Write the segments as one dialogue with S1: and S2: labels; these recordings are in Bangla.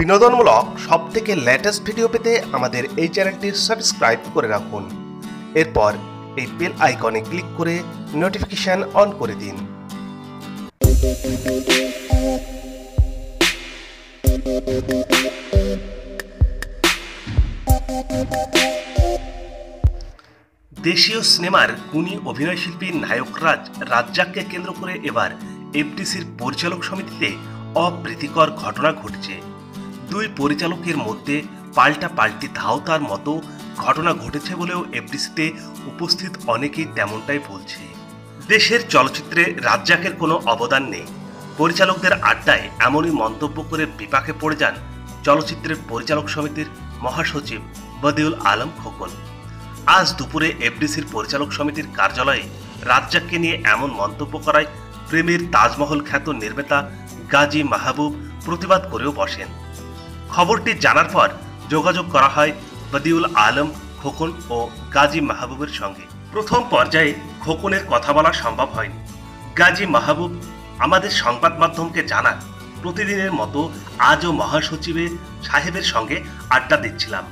S1: বিনোদনমূলক সবথেকে লেটেস্ট ভিডিও পেতে আমাদের এই চ্যানেলটি সাবস্ক্রাইব করে রাখুন। এরপর এই বেল আইকনে ক্লিক করে নোটিফিকেশন অন করে দিন। দেশীয় সিনেমার গুণী অভিনয়শিল্পী নায়ক রাজ্জাককে কেন্দ্র করে এবার এফডিসির পরিচালক সমিতিতে অপ্রীতিকর ঘটনা ঘটেছে। দুই পরিচালকের মধ্যে পাল্টাপাল্টি ধাওতার মতো ঘটনা ঘটেছে বলেও এফডিসিতে উপস্থিত অনেকেই তেমনটাই বলছে। দেশের চলচ্চিত্রে রাজ্জাকের কোনো অবদান নেই, পরিচালকদের আড্ডায় এমনই মন্তব্য করে বিপাকে পড়ে যান চলচ্চিত্রের পরিচালক সমিতির মহাসচিব বদিউল আলম খোকন। আজ দুপুরে এফডিসির পরিচালক সমিতির কার্যালয়ে রাজ্জাককে নিয়ে এমন মন্তব্য করায় প্রেমের তাজমহল খ্যাত নির্মাতা গাজী মাহবুব প্রতিবাদ করেও বসেন। খবরটি জানার পর যোগাযোগ করা হয় বদিউল আলম খোকন ও গাজী মাহবুবের সঙ্গে। প্রথম পর্যায়ে খোকনের কথা বলা সম্ভব হয়নি। গাজী মাহবুব আমাদের সংবাদ মাধ্যমকে জানান, প্রতিদিনের মতো আজও মহাসচিবের সাহেবের সঙ্গে আড্ডা দিচ্ছিলাম।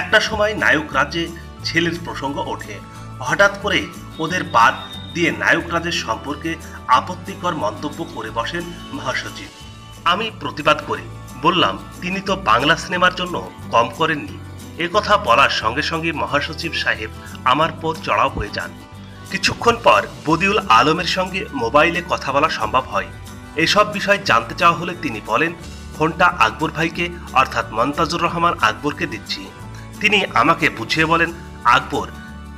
S1: একটা সময় নায়ক রাজে ছেলের প্রসঙ্গ ওঠে। হঠাৎ করে ওদের বাদ দিয়ে নায়ক রাজের সম্পর্কে আপত্তিকর মন্তব্য করে বসেন মহাসচিব। আমি প্রতিবাদ করি, বললাম তিনি তো বাংলা সিনেমার জন্য কম করেননি। একথা বলার সঙ্গে সঙ্গে মহাসচিব সাহেব আমার পর চড়াও হয়ে যান। কিছুক্ষণ পর বদিউল আলমের সঙ্গে মোবাইলে কথা বলা সম্ভব হয়। এসব বিষয় জানতে চাওয়া হলে তিনি বলেন, ফোনটা আকবর ভাইকে অর্থাৎ মন্তাজুর রহমান আকবরকে দিচ্ছি। তিনি আমাকে বুঝিয়ে বলেন, আকবর,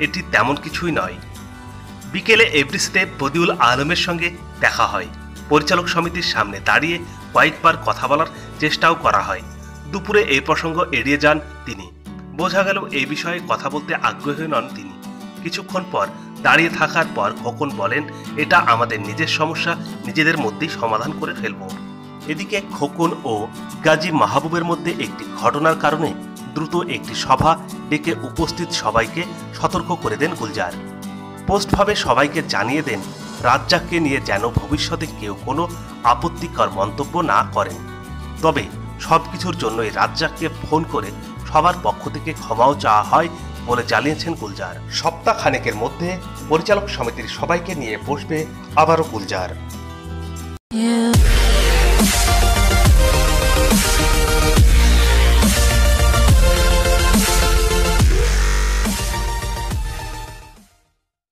S1: এটি তেমন কিছুই নয়। বিকেলে এফডিসিতে বদিউল আলমের সঙ্গে দেখা হয়। পরিচালক সমিতির সামনে দাঁড়িয়ে কয়েকবার কথা বলার চেষ্টাও করা হয়। দুপুরে এই প্রসঙ্গ এড়িয়ে যান তিনি। বোঝা গেল এই বিষয়ে কথা বলতে আগ্রহী নন তিনি। কিছুক্ষণ পর দাঁড়িয়ে থাকার পর খোকন বলেন, এটা আমাদের নিজের সমস্যা, নিজেদের মধ্যেই সমাধান করে ফেলব। এদিকে খোকন ও গাজী মাহবুবের মধ্যে একটি ঘটনার কারণে দ্রুত একটি সভা ডেকে উপস্থিত সবাইকে সতর্ক করে দেন গুলজার। পোস্টভাবে সবাইকে জানিয়ে দেন রাজ্জাককে নিয়ে যেন ভবিষ্যতে কেউ কোনো আপত্তিকর মন্তব্য না করেন। তবে সবকিছুর জন্যই রাজ্জাককে ফোন করে সবার পক্ষ থেকে ক্ষমাও চাওয়া হয় বলে জানিয়েছেন গুলজার। সপ্তাহ খানেকের মধ্যে পরিচালক সমিতির সবাইকে নিয়ে বসবে আবারও গুলজার।